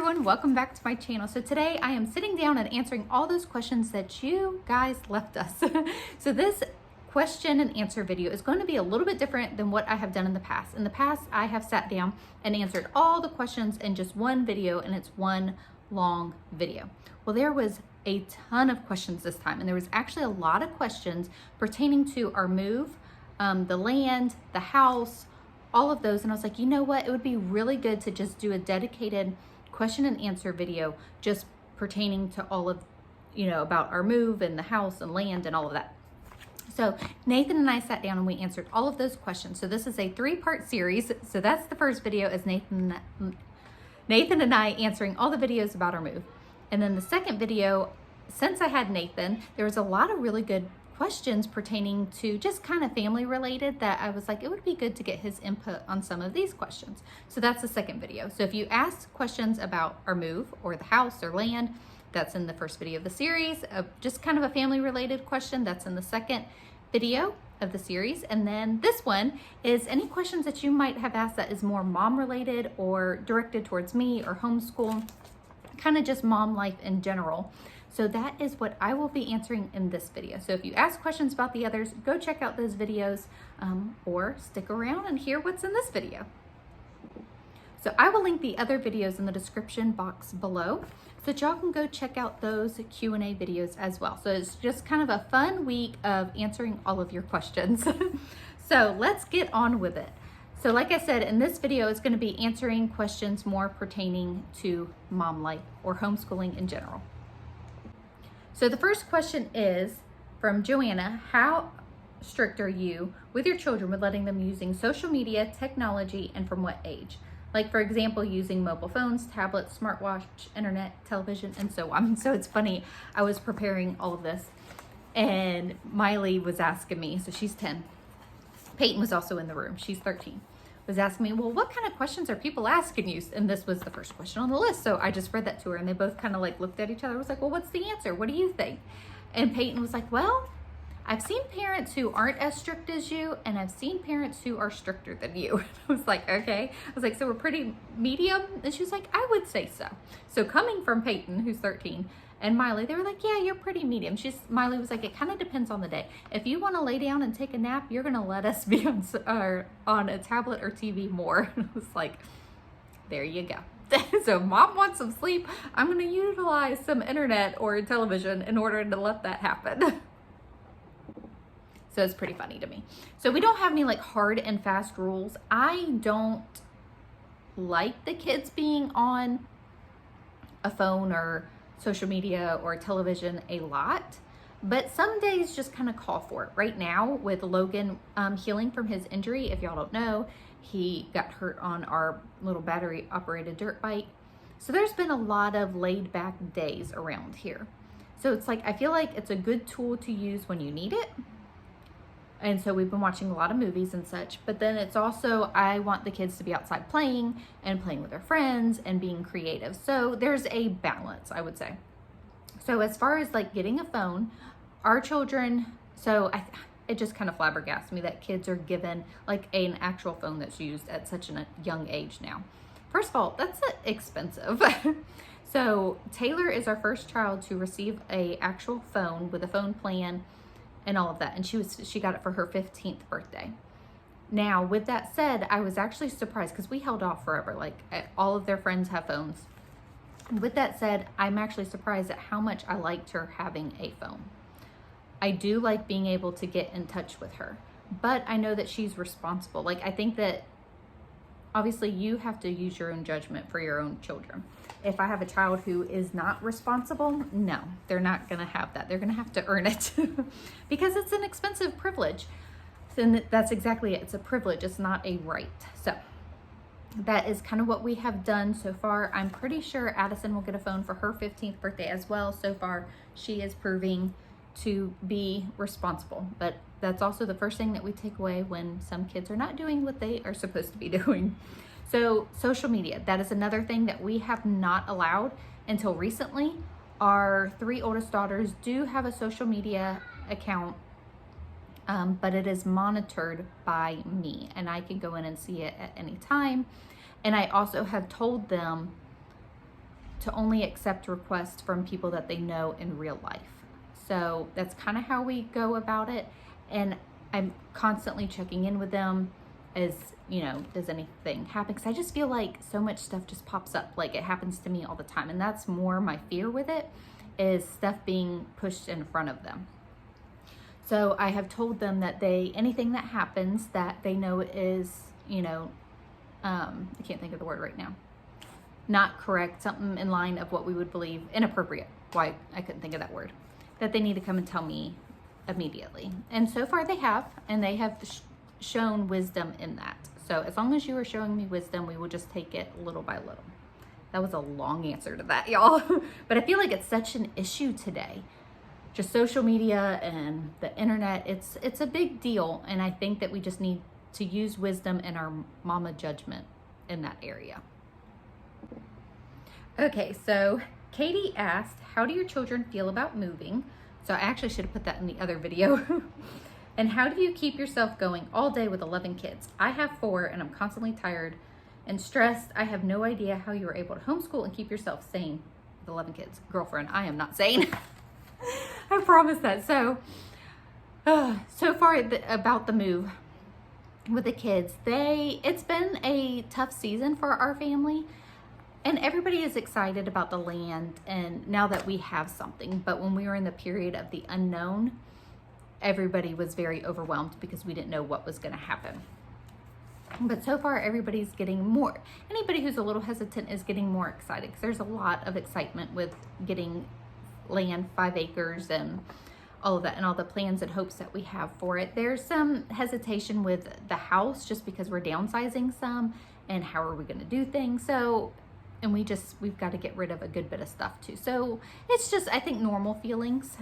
everyone, welcome back to my channel. So today I am sitting down and answering all those questions that you guys left us. So this question and answer video is going to be a little bit different than what I have done in the past. In the past, I have sat down and answered all the questions in just one video, and it's one long video. Well, there was a ton of questions this time, and there was actually a lot of questions pertaining to our move, the land, the house, all of those. And I was like, you know what, it would be really good to just do a dedicated question and answer video just pertaining to all of, about our move and the house and land and all of that. So Nathan and I sat down and we answered all of those questions. So this is a 3-part series. So that's the first video, is Nathan and I answering all the videos about our move. And then the second video, since I had Nathan, there was a lot of really good questions pertaining to just kind of family related that I was like, it would be good to get his input on some of these questions. So that's the second video. So if you asked questions about our move or the house or land, that's in the first video of the series. Just kind of a family related question, that's in the second video of the series. And then this one is any questions that you might have asked that is more mom related or directed towards me or homeschool, kind of just mom life in general. So that is what I will be answering in this video. So if you ask questions about the others, go check out those videos or stick around and hear what's in this video. So I will link the other videos in the description box below so that y'all can go check out those Q&A videos as well. So it's just kind of a fun week of answering all of your questions. So let's get on with it. So like I said, in this video, it's going to be answering questions more pertaining to mom life or homeschooling in general. So the first question is from Joanna: how strict are you with your children with letting them using social media, technology, and from what age? Like, for example, using mobile phones, tablets, smartwatch, internet, television, and so on. So it's funny, I was preparing all of this and Miley was asking me, so she's 10. Peyton was also in the room, she's 13. Was asking me, well, what kind of questions are people asking you? And this was the first question on the list. So I just read that to her and they both kind of like looked at each other. I was like, well, what's the answer? What do you think? And Peyton was like, well, I've seen parents who aren't as strict as you, and I've seen parents who are stricter than you. I was like, okay. I was like, so we're pretty medium? And she was like, I would say so. So coming from Peyton, who's 13, and Miley, they were like, yeah, you're pretty medium. Miley was like, it kind of depends on the day. If you want to lay down and take a nap, you're going to let us be on a tablet or TV more. And I was like, there you go. So mom wants some sleep. I'm going to utilize some internet or television in order to let that happen. So it's pretty funny to me. So we don't have any like hard and fast rules. I don't like the kids being on a phone or social media or television a lot, but some days just kind of call for it. Right now with Logan healing from his injury, if y'all don't know, he got hurt on our little battery operated dirt bike. So there's been a lot of laid back days around here. So it's like, I feel like it's a good tool to use when you need it. And so we've been watching a lot of movies and such, but then it's also, I want the kids to be outside playing and playing with their friends and being creative. So there's a balance, I would say. So as far as like getting a phone, our children, it just kind of flabbergasted me that kids are given like an actual phone that's used at such a young age now. First of all, that's expensive. So Taylor is our first child to receive a actual phone with a phone plan and all of that. And she got it for her 15th birthday. Now, with that said, I was actually surprised because we held off forever. Like all of their friends have phones. With that said, I'm actually surprised at how much I liked her having a phone. I do like being able to get in touch with her, but I know that she's responsible. Like, I think that obviously you have to use your own judgment for your own children. If I have a child who is not responsible, no, they're not going to have that. They're going to have to earn it because it's an expensive privilege. And that's exactly it. It's a privilege. It's not a right. So that is kind of what we have done so far. I'm pretty sure Addison will get a phone for her 15th birthday as well. So far, she is proving to be responsible. But that's also the first thing that we take away when some kids are not doing what they are supposed to be doing. So social media, that is another thing that we have not allowed until recently. Our 3 oldest daughters do have a social media account, but it is monitored by me and I can go in and see it at any time. And I also have told them to only accept requests from people that they know in real life. So that's kind of how we go about it. And I'm constantly checking in with them as, you know, does anything happen? Because I just feel like so much stuff just pops up. Like it happens to me all the time. And that's more my fear with it, is stuff being pushed in front of them. So I have told them that anything that happens that they know is, you know, I can't think of the word right now, not correct, something in line of what we would believe, inappropriate, why I couldn't think of that word, that they need to come and tell me immediately. And so far they have, and they have shown wisdom in that. So as long as you are showing me wisdom, we will just take it little by little. That was a long answer to that, y'all. But I feel like it's such an issue today. Just social media and the internet, it's a big deal. And I think that we just need to use wisdom and our mama judgment in that area. Okay, so Katie asked, how do your children feel about moving? So I actually should have put that in the other video. And how do you keep yourself going all day with 11 kids? I have 4 and I'm constantly tired and stressed. I have no idea how you are able to homeschool and keep yourself sane with 11 kids. Girlfriend, I am not sane. I promise that. So far about the move with the kids, it's been a tough season for our family, and everybody is excited about the land and now that we have something. But when we were in the period of the unknown, everybody was very overwhelmed because we didn't know what was going to happen. But so far, everybody's getting more. Anybody who's a little hesitant is getting more excited, because there's a lot of excitement with getting land, 5 acres, and all of that, and all the plans and hopes that we have for it. There's some hesitation with the house just because we're downsizing some, and how are we going to do things? So, and we've got to get rid of a good bit of stuff too. So it's just, I think, normal feelings.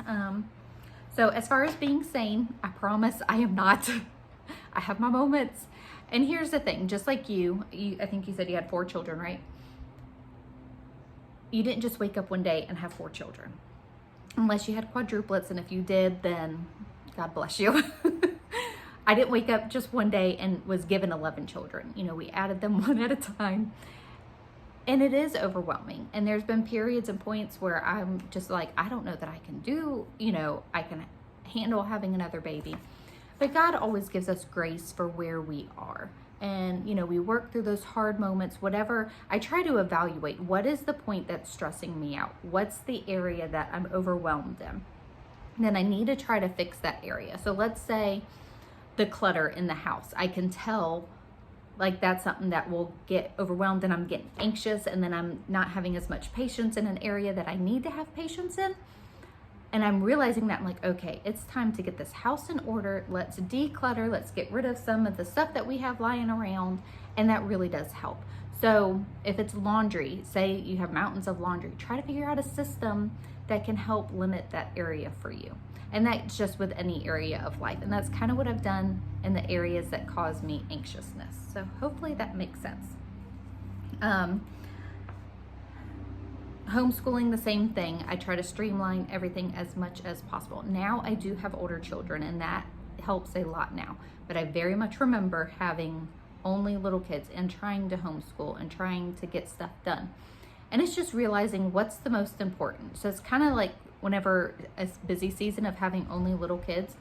So as far as being sane, I promise I am not. I have my moments. And here's the thing, just like you, I think you said you had 4 children, right? You didn't just wake up one day and have 4 children. Unless you had quadruplets, and if you did, then God bless you. I didn't wake up just one day and was given 11 children. You know, we added them one at a time. And it is overwhelming. And there's been periods and points where I'm just like, I don't know that I can do, you know, I can handle having another baby. But God always gives us grace for where we are. And, you know, we work through those hard moments, whatever. I try to evaluate, what is the point that's stressing me out? What's the area that I'm overwhelmed in? And then I need to try to fix that area. So let's say the clutter in the house. I can tell, like, that's something that will get overwhelmed, and I'm getting anxious, and then I'm not having as much patience in an area that I need to have patience in. And I'm realizing that I'm like, okay, it's time to get this house in order. Let's declutter. Let's get rid of some of the stuff that we have lying around. And that really does help. So if it's laundry, say you have mountains of laundry, try to figure out a system that can help limit that area for you. And that's just with any area of life. And that's kind of what I've done in the areas that cause me anxiousness. So hopefully that makes sense. Homeschooling, the same thing. I try to streamline everything as much as possible. Now I do have older children, and that helps a lot now. But I very much remember having only little kids and trying to homeschool and trying to get stuff done. And it's just realizing what's the most important. So it's kind of like whenever a busy season of having only little kids,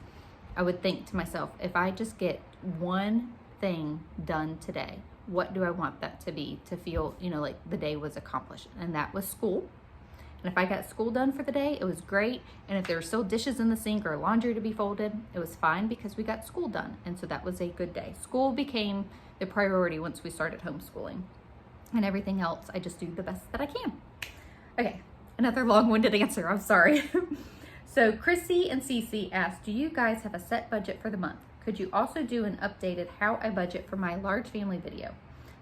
I would think to myself, if I just get one thing done today, what do I want that to be, to feel, you know, like the day was accomplished? And that was school. And if I got school done for the day, it was great. And if there were still dishes in the sink or laundry to be folded, it was fine because we got school done. And so that was a good day. School became the priority once we started homeschooling. And everything else, I just do the best that I can. Okay, another long-winded answer, I'm sorry. So Chrissy and Cece asked, do you guys have a set budget for the month? Could you also do an updated how I budget for my large family video?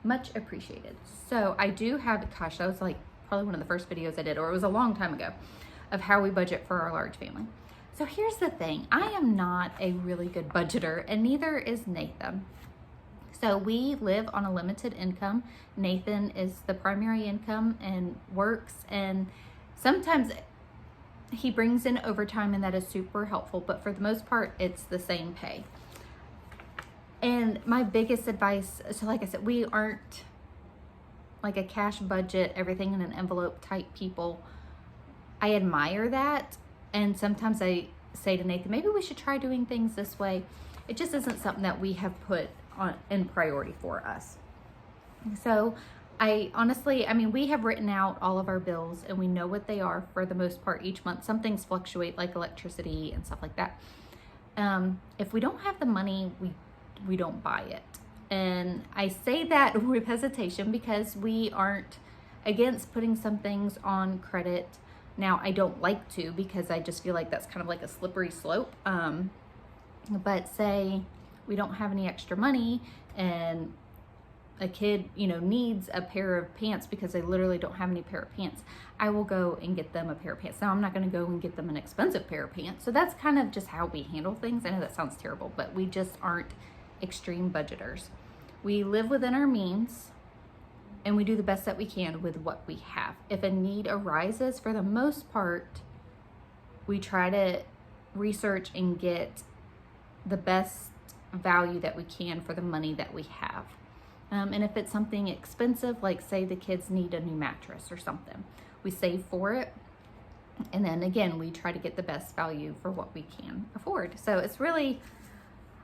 Much appreciated. So I do have, gosh, that was like probably one of the first videos I did, or it was a long time ago, of how we budget for our large family. So here's the thing, I am not a really good budgeter, and neither is Nathan. So we live on a limited income. Nathan is the primary income and works, and sometimes he brings in overtime, and that is super helpful, but for the most part, it's the same pay. And my biggest advice, so like I said, we're like a cash budget, everything in an envelope type people. I admire that. And sometimes I say to Nathan, maybe we should try doing things this way. It just isn't something that we have put on in priority for us. So I honestly, we have written out all of our bills and we know what they are for the most part each month. Some things fluctuate like electricity and stuff like that. If we don't have the money, we don't buy it. And I say that with hesitation because we aren't against putting some things on credit. Now, I don't like to because I just feel like that's kind of like a slippery slope. But say we don't have any extra money and a kid, needs a pair of pants because they literally don't have any pair of pants, I will go and get them a pair of pants. Now, I'm not going to go and get them an expensive pair of pants. So that's kind of just how we handle things. I know that sounds terrible, but we just aren't extreme budgeters. We live within our means and we do the best that we can with what we have. If a need arises, for the most part, we try to research and get the best value that we can for the money that we have. And if it's something expensive, like say the kids need a new mattress or something, we save for it. And then again, we try to get the best value for what we can afford. So it's really,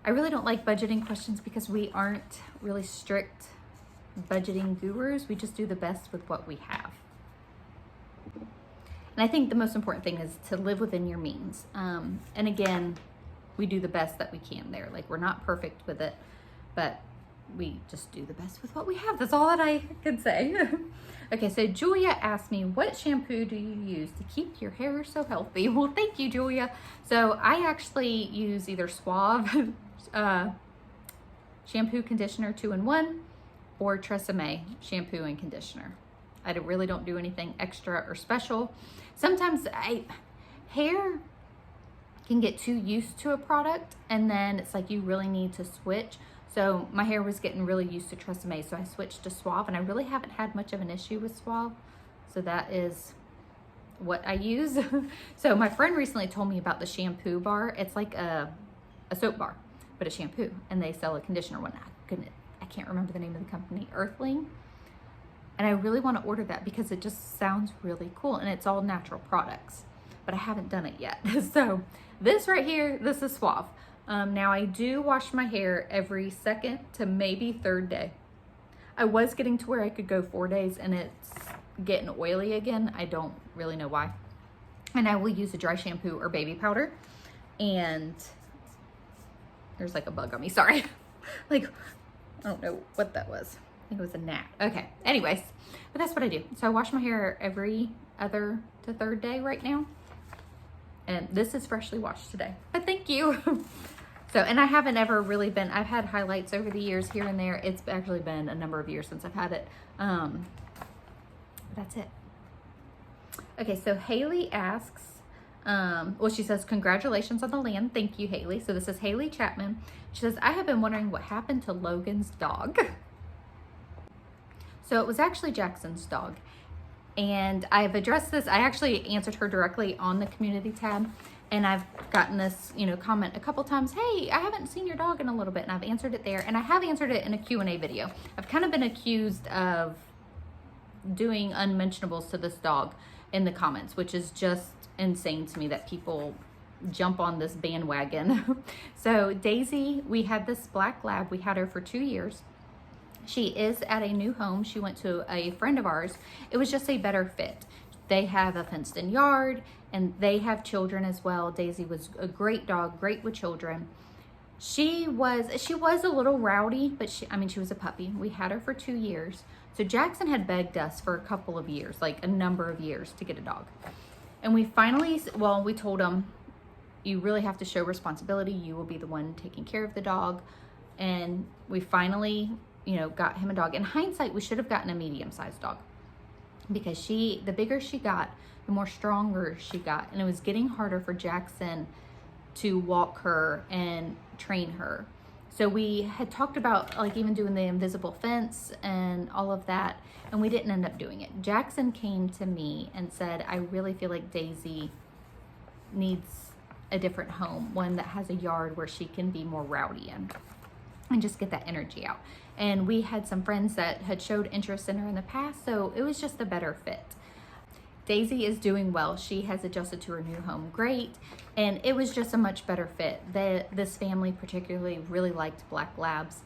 I really don't like budgeting questions because we aren't really strict budgeting gurus. We just do the best with what we have. And I think the most important thing is to live within your means. And again, we do the best that we can there. Like, we're not perfect with it, but we just do the best with what we have. That's all that I can say. Okay, so Julia asked me, what shampoo do you use to keep your hair so healthy? Well, thank you, Julia. So I actually use either Suave shampoo, conditioner, 2-in-1, or Tresemme shampoo and conditioner. I really don't do anything extra or special. Sometimes hair can get too used to a product and then it's like you really need to switch. So my hair was getting really used to Tresemme, so I switched to Suave, and I really haven't had much of an issue with Suave. So that is what I use. So my friend recently told me about the shampoo bar. It's like a soap bar, but a shampoo, and they sell a conditioner one. I can't remember the name of the company, Earthling. And I really want to order that because it just sounds really cool, and it's all natural products, but I haven't done it yet. So this right here, this is Suave. Now I do wash my hair every second to maybe third day. I was getting to where I could go 4 days and it's getting oily again. I don't really know why. And I will use a dry shampoo or baby powder. And there's like a bug on me, sorry. Like, I don't know what that was. I think it was a gnat. Okay, anyways, but that's what I do. So I wash my hair every other to third day right now. And this is freshly washed today, but thank you. So, and I haven't ever really been, I've had highlights over the years here and there. It's actually been a number of years since I've had it. That's it. Okay, so Haley asks, well, she says, congratulations on the land. Thank you, Haley. So this is Haley Chapman. She says, I have been wondering what happened to Logan's dog. So it was actually Jackson's dog. And I've addressed this. I actually answered her directly on the community tab. And I've gotten this, comment a couple times, hey, I haven't seen your dog in a little bit. And I've answered it there. And I have answered it in a Q&A video. I've kind of been accused of doing unmentionables to this dog in the comments, which is just insane to me that people jump on this bandwagon. So Daisy, we had this black lab. We had her for 2 years. She is at a new home. She went to a friend of ours. It was just a better fit. They have a fenced in yard and they have children as well. Daisy was a great dog, great with children. She was a little rowdy, but she was a puppy. We had her for 2 years. So Jackson had begged us for a couple of years, like a number of years, to get a dog. And we finally, we told him, you really have to show responsibility. You will be the one taking care of the dog. And we finally, got him a dog. In hindsight, we should have gotten a medium-sized dog because the bigger she got, the more stronger she got. And it was getting harder for Jackson to walk her and train her. So we had talked about even doing the invisible fence and all of that, and we didn't end up doing it. Jackson came to me and said, I really feel like Daisy needs a different home, one that has a yard where she can be more rowdy in and just get that energy out. And we had some friends that had showed interest in her in the past, so it was just a better fit. Daisy is doing well. She has adjusted to her new home great, and it was just a much better fit. This family particularly really liked black labs,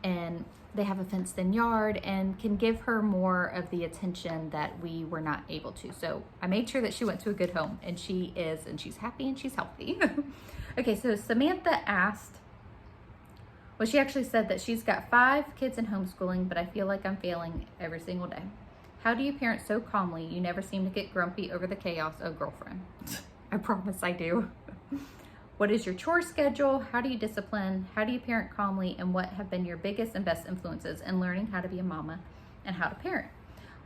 and they have a fenced-in yard and can give her more of the attention that we were not able to. So I made sure that she went to a good home, and she is, and she's happy and she's healthy. Okay, so Samantha asked, well, she actually said that she's got 5 kids in homeschooling, but I feel like I'm failing every single day. How do you parent so calmly? You never seem to get grumpy over the chaos. Oh, girlfriend. I promise I do. What is your chore schedule? How do you discipline? How do you parent calmly? And what have been your biggest and best influences in learning how to be a mama and how to parent?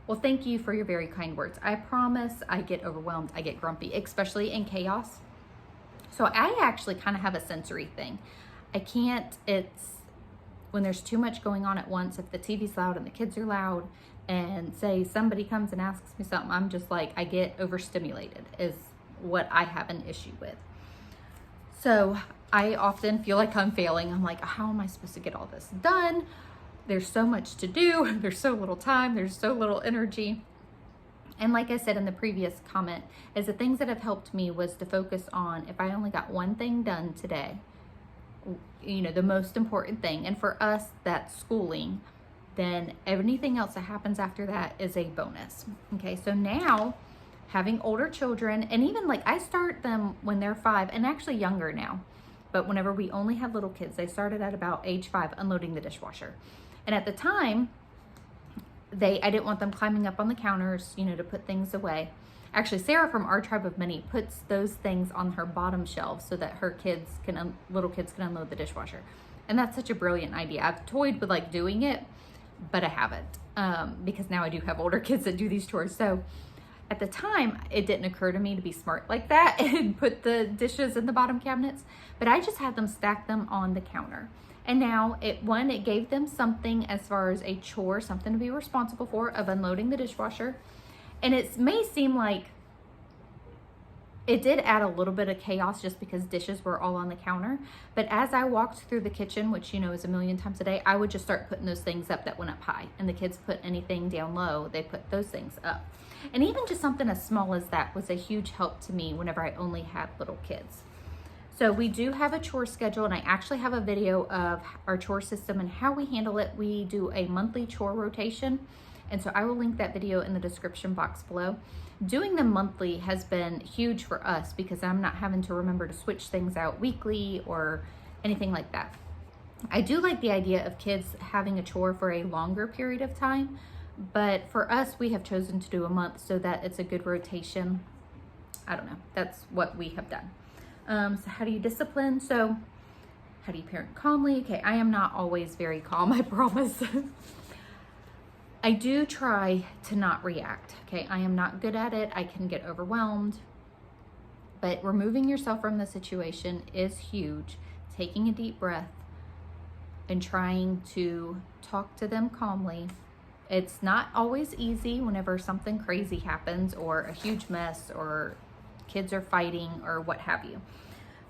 Well, thank you for your very kind words. I promise I get overwhelmed. I get grumpy, especially in chaos. So I actually kind of have a sensory thing. It's when there's too much going on at once. If the TV's loud and the kids are loud, and say somebody comes and asks me something, I'm just like, I get overstimulated is what I have an issue with. So I often feel like I'm failing. I'm like, how am I supposed to get all this done? There's so much to do. There's so little time. There's so little energy. And like I said in the previous comment, is the things that have helped me was to focus on, if I only got one thing done today, you know, the most important thing. And for us, that's schooling. Then anything else that happens after that is a bonus. Okay, so now having older children, and even like I start them when they're 5 and actually younger now, but whenever we only had little kids, they started at about age 5 unloading the dishwasher. And at the time, I didn't want them climbing up on the counters, you know, to put things away. Actually, Sarah from our tribe of many puts those things on her bottom shelf so that her little kids can unload the dishwasher. And that's such a brilliant idea. I've toyed with like doing it, but I haven't, because now I do have older kids that do these chores. So at the time, it didn't occur to me to be smart like that and put the dishes in the bottom cabinets, but I just had them stack them on the counter. And now it gave them something as far as a chore, something to be responsible for, of unloading the dishwasher. And it may seem like it did add a little bit of chaos just because dishes were all on the counter. But as I walked through the kitchen, which, you know, is a million times a day, I would just start putting those things up that went up high. And the kids put anything down low, they put those things up. And even just something as small as that was a huge help to me whenever I only had little kids. So we do have a chore schedule, and I actually have a video of our chore system and how we handle it. We do a monthly chore rotation. And so I will link that video in the description box below. Doing them monthly has been huge for us because I'm not having to remember to switch things out weekly or anything like that. I do like the idea of kids having a chore for a longer period of time, but for us, we have chosen to do a month so that it's a good rotation. I don't know. That's what we have done. So how do you discipline? So how do you parent calmly? Okay, I am not always very calm, I promise. I do try to not react, okay? I am not good at it. I can get overwhelmed, but removing yourself from the situation is huge. Taking a deep breath and trying to talk to them calmly. It's not always easy whenever something crazy happens or a huge mess or kids are fighting or what have you,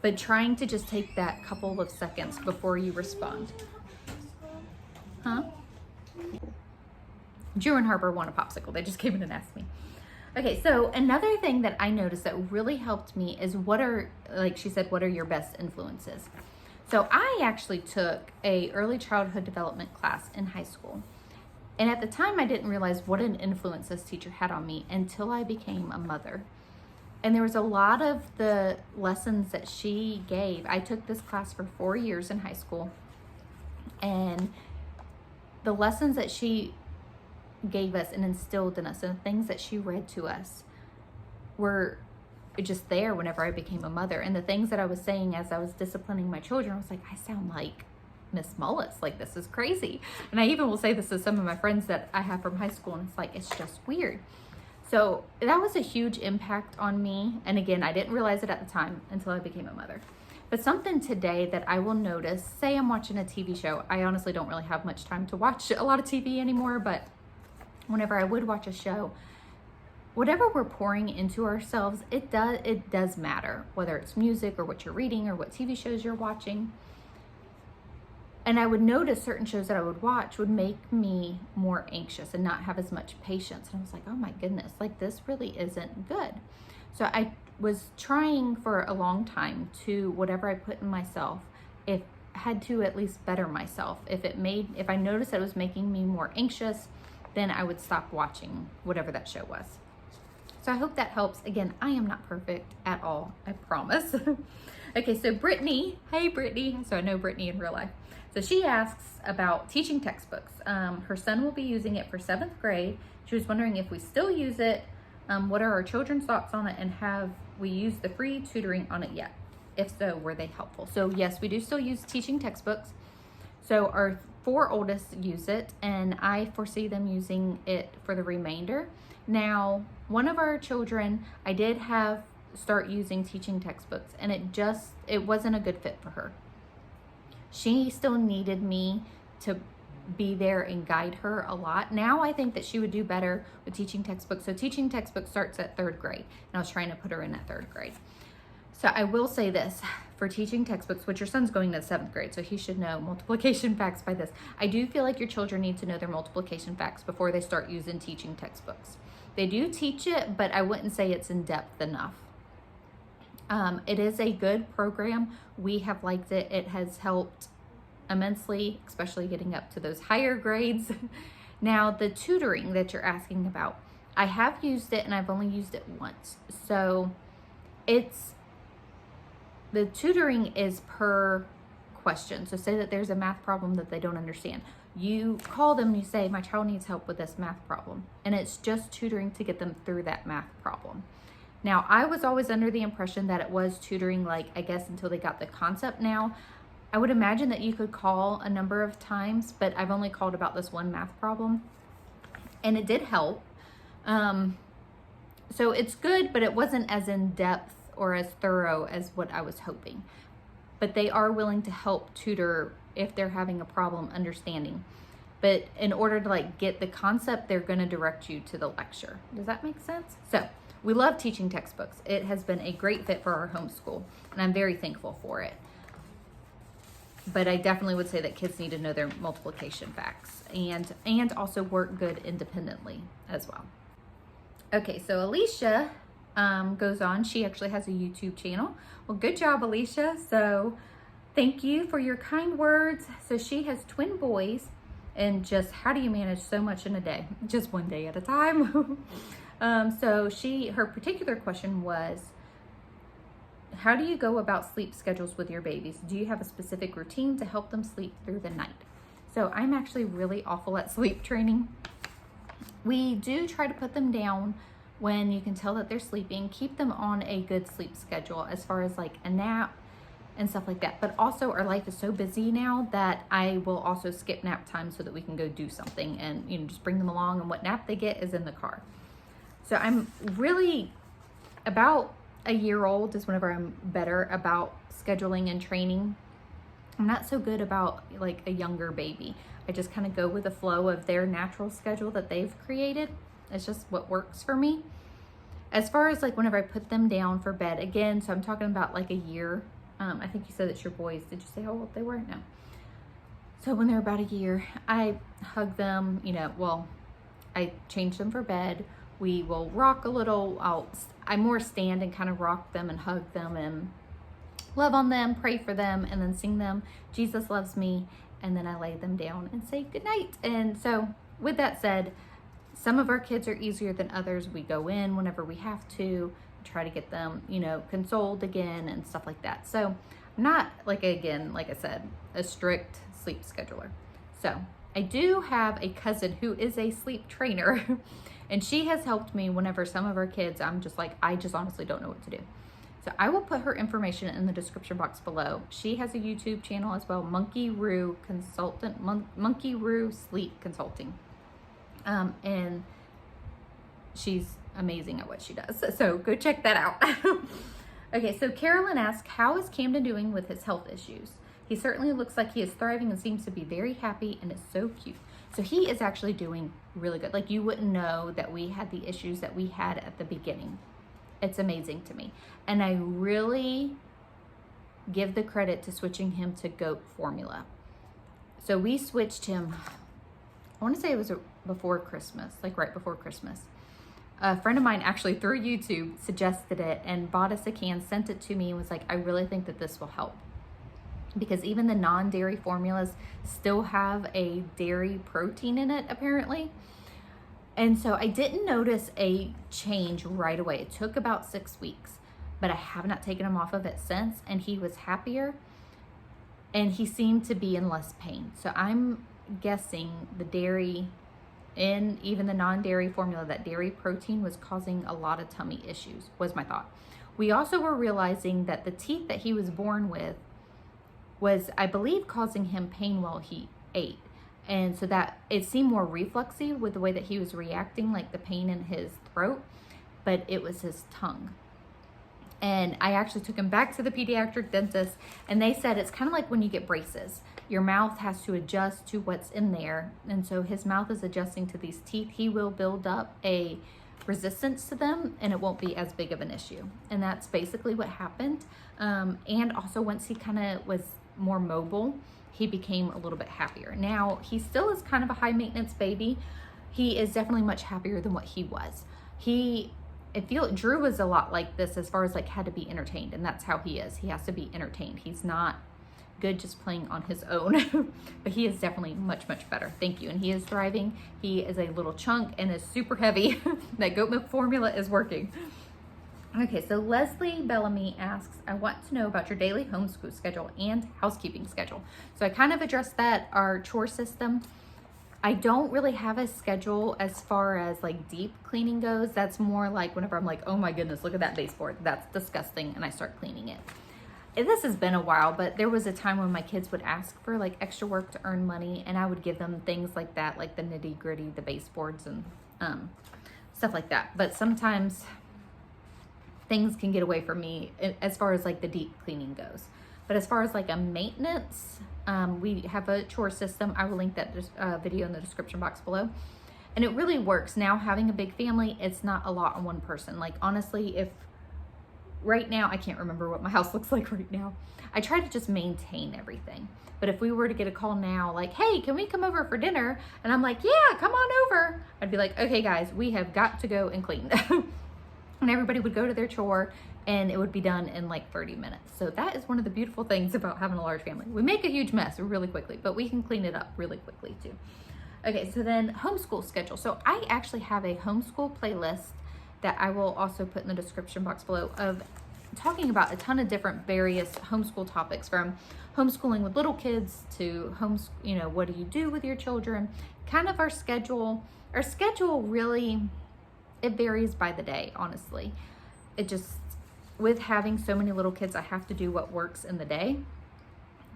but trying to just take that couple of seconds before you respond. Huh? Drew and Harper want a popsicle. They just came in and asked me. Okay, so another thing that I noticed that really helped me is like she said, what are your best influences? So I actually took a early childhood development class in high school. And at the time, I didn't realize what an influence this teacher had on me until I became a mother. And there was a lot of the lessons that she gave. I took this class for 4 years in high school. And the lessons that she gave us and instilled in us and the things that she read to us were just there whenever I became a mother. And the things that I was saying as I was disciplining my children, I was like, I sound like Miss Mullis, like this is crazy. And I even will say this to some of my friends that I have from high school, and it's like, it's just weird. So that was a huge impact on me. And again, I didn't realize it at the time until I became a mother. But something today that I will notice, say I'm watching a TV show. I honestly don't really have much time to watch a lot of TV anymore, but whenever I would watch a show, whatever we're pouring into ourselves, it does matter, whether it's music or what you're reading or what TV shows you're watching. And I would notice certain shows that I would watch would make me more anxious and not have as much patience. And I was like, oh my goodness, like this really isn't good. So I was trying for a long time to, whatever I put in myself, if had to at least better myself. If I noticed that it was making me more anxious, then I would stop watching whatever that show was. So I hope that helps. Again, I am not perfect at all, I promise. Okay, so Brittany, hey Brittany, so I know Brittany in real life. So she asks about teaching textbooks. Her son will be using it for 7th grade. She was wondering if we still use it, what are our children's thoughts on it, and have we used the free tutoring on it yet? If so, were they helpful? So yes, we do still use teaching textbooks. So our 4 oldest use it, and I foresee them using it for the remainder. Now, one of our children, I did have start using teaching textbooks, and it wasn't a good fit for her. She still needed me to be there and guide her a lot. Now I think that she would do better with teaching textbooks. So teaching textbooks starts at 3rd grade, and I was trying to put her in at 3rd grade. So I will say this, for teaching textbooks, which your son's going to 7th grade, so he should know multiplication facts by this. I do feel like your children need to know their multiplication facts before they start using teaching textbooks. They do teach it, but I wouldn't say it's in depth enough. It is a good program. We have liked it. It has helped immensely, especially getting up to those higher grades. Now, the tutoring that you're asking about, I have used it and I've only used it once. So the tutoring is per question. So say that there's a math problem that they don't understand. You call them and you say, my child needs help with this math problem. And it's just tutoring to get them through that math problem. Now, I was always under the impression that it was tutoring, like, I guess until they got the concept. Now, I would imagine that you could call a number of times, but I've only called about this one math problem. And it did help. So it's good, but it wasn't as in-depth or as thorough as what I was hoping. But they are willing to help tutor if they're having a problem understanding. But in order to get the concept, they're going to direct you to the lecture. Does that make sense? So we love teaching textbooks. It has been a great fit for our homeschool, and I'm very thankful for it. But I definitely would say that kids need to know their multiplication facts and also work good independently as well. Okay, so Alicia goes on. She actually has a YouTube channel. Well, good job, Alicia. So thank you for your kind words. So she has twin boys, and just how do you manage so much in a day? Just one day at a time. So her particular question was, how do you go about sleep schedules with your babies? Do you have a specific routine to help them sleep through the night? So I'm actually really awful at sleep training. We do try to put them down when you can tell that they're sleeping, keep them on a good sleep schedule as far as a nap and stuff like that. But also our life is so busy now that I will also skip nap time so that we can go do something and just bring them along, and what nap they get is in the car. So I'm really about a year old is whenever I'm better about scheduling and training. I'm not so good about a younger baby. I just kind of go with the flow of their natural schedule that they've created. It's just what works for me. As far as whenever I put them down for bed, again, so I'm talking about a year. I think you said it's your boys. Did you say how old they were? No. So when they're about a year, I hug them, I change them for bed. We will rock a little. I more stand and kind of rock them and hug them and love on them, pray for them, and then sing them Jesus Loves Me, and then I lay them down and say goodnight. And so with that said, some of our kids are easier than others. We go in whenever we have to, try to get them, consoled again and stuff like that. So I'm not, again, like I said, a strict sleep scheduler. So I do have a cousin who is a sleep trainer, and she has helped me whenever some of our kids, I'm just I just honestly don't know what to do. So I will put her information in the description box below. She has a YouTube channel as well, Monkey Roo Consultant, Monkey Roo Sleep Consulting. And she's amazing at what she does. So go check that out. Okay, so Carolyn asked, how is Camden doing with his health issues? He certainly looks like he is thriving and seems to be very happy and is so cute. So he is actually doing really good. You wouldn't know that we had the issues that we had at the beginning. It's amazing to me. And I really give the credit to switching him to goat formula. So we switched him, I want to say it was before Christmas, like right before Christmas. A friend of mine actually through YouTube suggested it and bought us a can, sent it to me, and was like, I really think that this will help. Because even the non-dairy formulas still have a dairy protein in it, apparently. And so I didn't notice a change right away. It took about 6 weeks, but I have not taken him off of it since, and he was happier and he seemed to be in less pain. So I'm guessing the dairy in even the non-dairy formula, that dairy protein was causing a lot of tummy issues, was my thought. We also were realizing that the teeth that he was born with was, I believe, causing him pain while he ate. And so that it seemed more refluxy with the way that he was reacting, like the pain in his throat, but it was his tongue. And I actually took him back to the pediatric dentist, and they said it's kind of like when you get braces. Your mouth has to adjust to what's in there. And so his mouth is adjusting to these teeth. He will build up a resistance to them, and it won't be as big of an issue. And that's basically what happened. And also once he kind of was more mobile, he became a little bit happier. Now, he still is kind of a high maintenance baby. He is definitely much happier than what he was. Drew was a lot like this as far as like had to be entertained, and that's how he is. He has to be entertained. He's not good just playing on his own, but he is definitely much, much better. Thank you. And he is thriving. He is a little chunk and is super heavy. That goat milk formula is working. Okay, so Leslie Bellamy asks, I want to know about your daily homeschool schedule and housekeeping schedule. So I kind of addressed that, our chore system. I don't really have a schedule as far as like deep cleaning goes. That's more like whenever I'm like, oh my goodness, look at that baseboard. That's disgusting. And I start cleaning it. This has been a while, but there was a time when my kids would ask for like extra work to earn money, and I would give them things like that, like the nitty gritty, the baseboards and stuff like that. But sometimes things can get away from me as far as like the deep cleaning goes. But as far as like a maintenance, we have a chore system. I will link that video in the description box below. And it really works. Now, having a big family, it's not a lot on one person. Like honestly, if right now, I can't remember what my house looks like right now. I try to just maintain everything. But if we were to get a call now, like, hey, can we come over for dinner? And I'm like, yeah, come on over. I'd be like, okay, guys, we have got to go and clean. And everybody would go to their chore, and it would be done in like 30 minutes. So that is one of the beautiful things about having a large family. We make a huge mess really quickly, but we can clean it up really quickly too. Okay, so then homeschool schedule. So I actually have a homeschool playlist that I will also put in the description box below of talking about a ton of different various homeschool topics, from homeschooling with little kids to what do you do with your children, kind of our schedule. Our schedule really, it varies by the day, honestly. It just, with having so many little kids, I have to do what works in the day.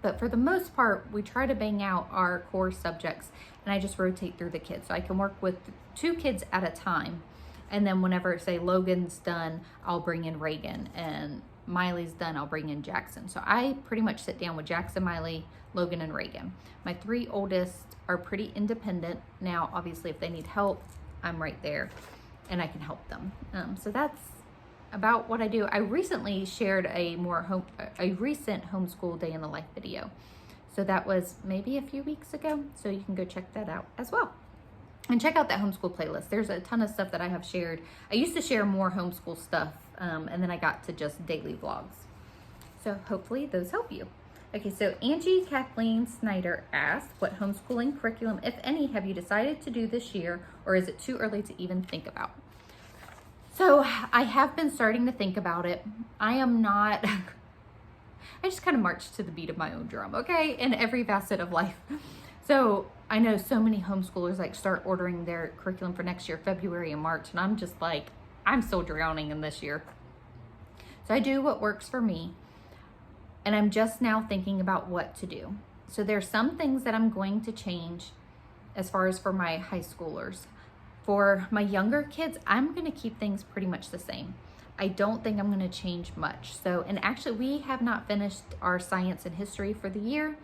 But for the most part, we try to bang out our core subjects, and I just rotate through the kids. So I can work with 2 kids at a time. And then whenever, say, Logan's done, I'll bring in Reagan, and Miley's done, I'll bring in Jackson. So I pretty much sit down with Jackson, Miley, Logan, and Reagan. My 3 oldest are pretty independent. Now, obviously, if they need help, I'm right there, and I can help them. So that's about what I do. I recently shared a recent homeschool day in the life video. So that was maybe a few weeks ago. So you can go check that out as well. And check out that homeschool playlist. There's a ton of stuff that I have shared. I used to share more homeschool stuff, and then I got to just daily vlogs. So hopefully those help you. Okay, so Angie Kathleen Snyder asked, what homeschooling curriculum, if any, have you decided to do this year, or is it too early to even think about? So I have been starting to think about it. I am not, I just kind of march to the beat of my own drum, okay, in every facet of life. So I know so many homeschoolers like start ordering their curriculum for next year, February and March, and I'm just like, I'm still drowning in this year. So I do what works for me, and I'm just now thinking about what to do. So there's some things that I'm going to change as far as for my high schoolers. For my younger kids, I'm going to keep things pretty much the same. I don't think I'm going to change much. So, and actually we have not finished our science and history for the year,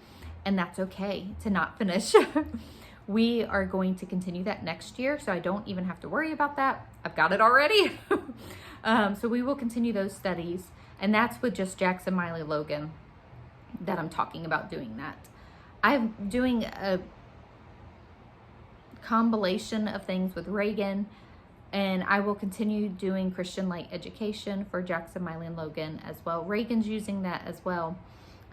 and that's okay to not finish. We are going to continue that next year, so I don't even have to worry about that. I've got it already. So we will continue those studies, and that's with just Jackson, Miley, Logan that I'm talking about doing that. I'm doing a combination of things with Reagan, and I will continue doing Christian Light Education for Jackson, Miley, and Logan as well. Reagan's using that as well.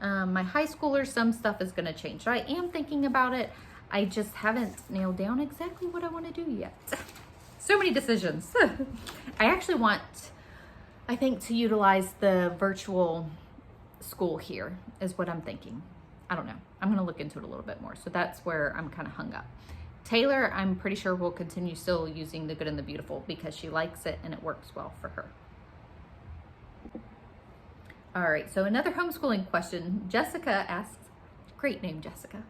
My high schoolers, some stuff is going to change. So I am thinking about it. I just haven't nailed down exactly what I want to do yet. So many decisions. I actually want, I think, to utilize the virtual school here is what I'm thinking. I don't know. I'm going to look into it a little bit more. So that's where I'm kind of hung up. Taylor, I'm pretty sure will continue still using the Good and the Beautiful because she likes it and it works well for her. All right, so another homeschooling question. Jessica asks, great name, Jessica.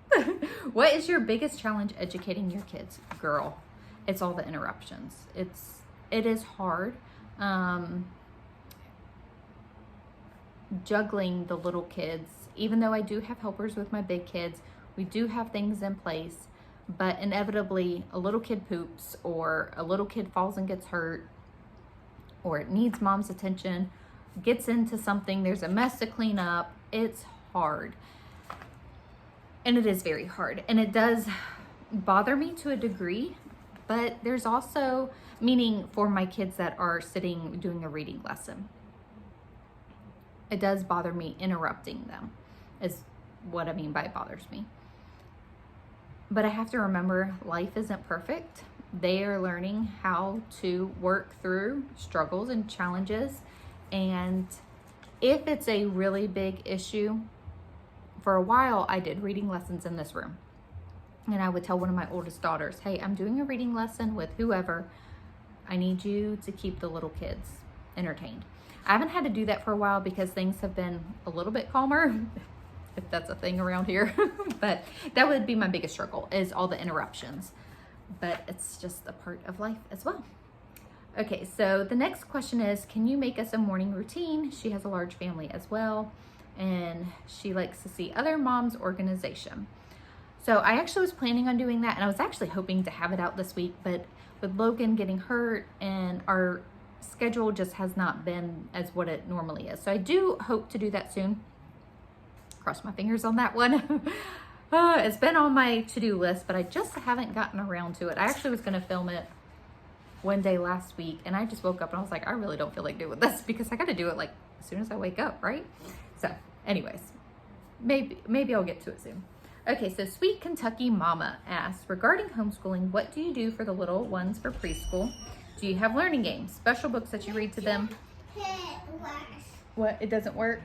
What is your biggest challenge educating your kids? Girl, it's all the interruptions. It is hard. Juggling the little kids, even though I do have helpers with my big kids, we do have things in place, but inevitably a little kid poops or a little kid falls and gets hurt or it needs mom's attention, gets into something, there's a mess to clean up. It's hard. And it is very hard. And it does bother me to a degree, but there's also meaning for my kids that are sitting doing a reading lesson. It does bother me interrupting them, is what I mean by it bothers me. But I have to remember life isn't perfect. They are learning how to work through struggles and challenges. And if it's a really big issue, for a while I did reading lessons in this room. And I would tell one of my oldest daughters, hey, I'm doing a reading lesson with whoever. I need you to keep the little kids entertained. I haven't had to do that for a while because things have been a little bit calmer, if that's a thing around here. But that would be my biggest struggle, is all the interruptions. But it's just a part of life as well. Okay, so the next question is, can you make us a morning routine? She has a large family as well, and she likes to see other moms' organization. So I actually was planning on doing that, and I was actually hoping to have it out this week, but with Logan getting hurt and our schedule just has not been as what it normally is. So I do hope to do that soon. Cross my fingers on that one. It's been on my to-do list, but I just haven't gotten around to it. I actually was going to film it one day last week, and I just woke up and I was like, I really don't feel like doing this because I got to do it like as soon as I wake up, right? So anyways, maybe I'll get to it soon. Okay, so Sweet Kentucky Mama asks, regarding homeschooling, what do you do for the little ones for preschool? Do you have learning games, special books that you read to them? What? It doesn't work?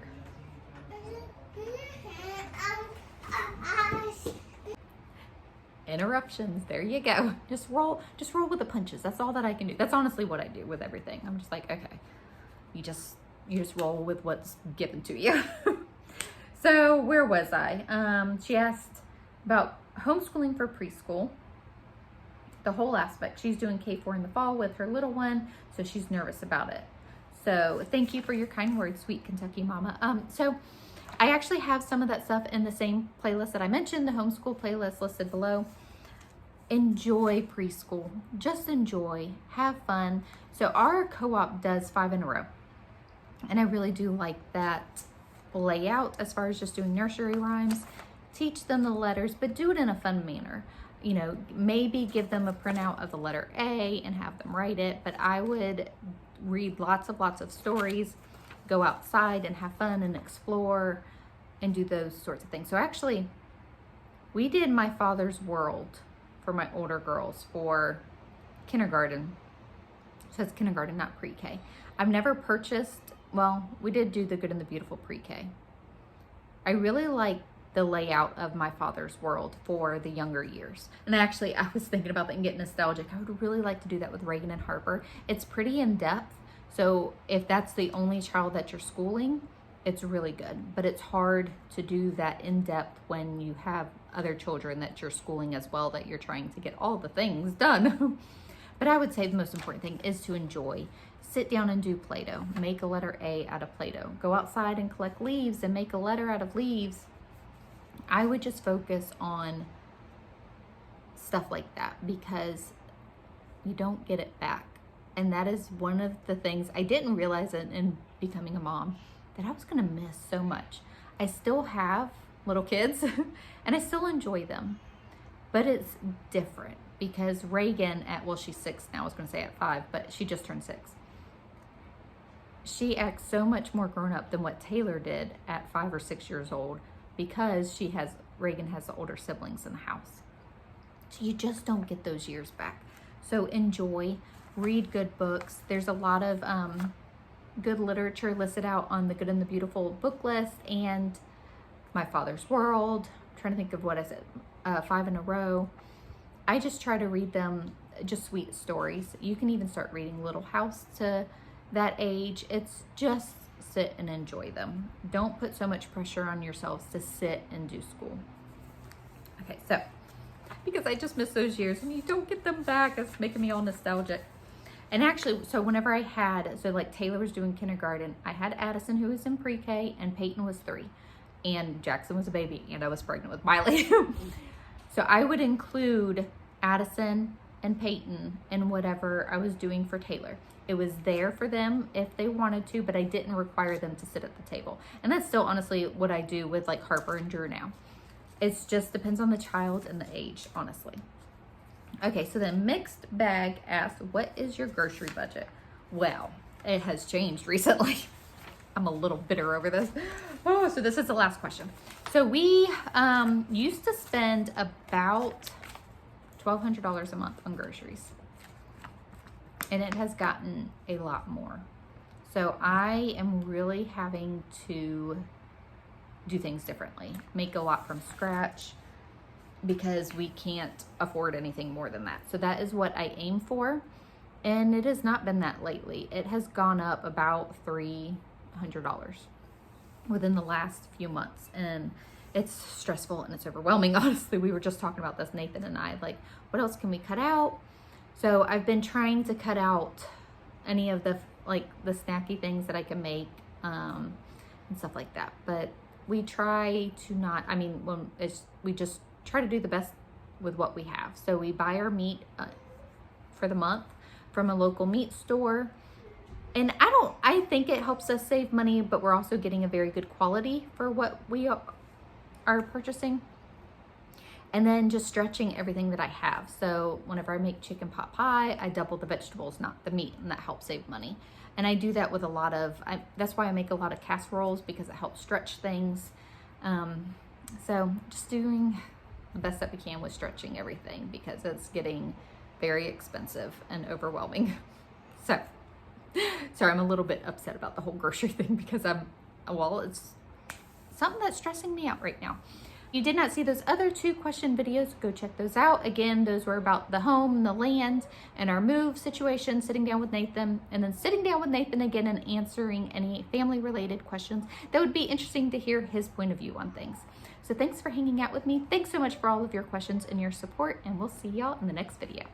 Interruptions. There you go. Just roll with the punches. That's all that I can do. That's honestly what I do with everything. I'm just like, okay, you just roll with what's given to you. So where was I? She asked about homeschooling for preschool, the whole aspect. She's doing K4 in the fall with her little one, so she's nervous about it. So thank you for your kind words, Sweet Kentucky Mama. So I actually have some of that stuff in the same playlist that I mentioned, the homeschool playlist listed below. Enjoy preschool. Just enjoy. Have fun. So our co-op does 5 in a row. And I really do like that layout as far as just doing nursery rhymes. Teach them the letters, but do it in a fun manner. You know, maybe give them a printout of the letter A and have them write it. But I would read lots of stories, go outside and have fun and explore and do those sorts of things. So actually, we did My Father's World for my older girls for kindergarten. So it's kindergarten, not pre-K. I've never purchased, well, we did do the Good and the Beautiful pre-K. I really like the layout of My Father's World for the younger years. And actually, I was thinking about that and getting nostalgic. I would really like to do that with Reagan and Harper. It's pretty in-depth. So if that's the only child that you're schooling, it's really good. But it's hard to do that in-depth when you have other children that you're schooling as well, that you're trying to get all the things done. But I would say the most important thing is to enjoy. Sit down and do Play-Doh. Make a letter A out of Play-Doh. Go outside and collect leaves and make a letter out of leaves. I would just focus on stuff like that because you don't get it back. And that is one of the things I didn't realize in becoming a mom, that I was going to miss so much. I still have little kids and I still enjoy them, but it's different because Reagan well, she's 6 now. I was going to say at 5, but she just turned 6. She acts so much more grown up than what Taylor did at 5 or 6 years old because Reagan has the older siblings in the house. So you just don't get those years back. So enjoy, read good books. There's a lot of good literature listed out on the Good and the Beautiful book list and My Father's World. I'm trying to think of what I said, 5 in a Row. I just try to read them, just sweet stories. You can even start reading Little House to that age. It's just sit and enjoy them. Don't put so much pressure on yourselves to sit and do school. Okay, so because I just miss those years and you don't get them back, it's making me all nostalgic. And actually, so whenever like Taylor was doing kindergarten, I had Addison who was in pre-K and Peyton was 3 and Jackson was a baby and I was pregnant with Miley. So I would include Addison and Peyton in whatever I was doing for Taylor. It was there for them if they wanted to, but I didn't require them to sit at the table. And that's still honestly what I do with like Harper and Drew now. It just depends on the child and the age, honestly. Okay, so then Mixed Bag asks, what is your grocery budget? Well, it has changed recently. I'm a little bitter over this. Oh, so this is the last question. So we used to spend about $1,200 a month on groceries. And it has gotten a lot more. So I am really having to do things differently, make a lot from scratch because we can't afford anything more than that. So that is what I aim for. And it has not been that lately. It has gone up about $300 within the last few months. And it's stressful and it's overwhelming. Honestly, we were just talking about this, Nathan and I, like, what else can we cut out? So I've been trying to cut out any of the snacky things that I can make and stuff like that. But we try to not, we just try to do the best with what we have. So we buy our meat for the month from a local meat store. And I think it helps us save money, but we're also getting a very good quality for what we are purchasing. And then just stretching everything that I have. So whenever I make chicken pot pie, I double the vegetables, not the meat, and that helps save money. And I do that with a lot of, that's why I make a lot of casseroles, because it helps stretch things. So just doing the best that we can with stretching everything, because it's getting very expensive and overwhelming. So, sorry, I'm a little bit upset about the whole grocery thing because it's something that's stressing me out right now. If you did not see those other 2 question videos, go check those out. Again, those were about the home, the land, and our move situation, sitting down with Nathan, and then sitting down with Nathan again and answering any family-related questions that would be interesting to hear his point of view on things. So thanks for hanging out with me. Thanks so much for all of your questions and your support, and we'll see y'all in the next video.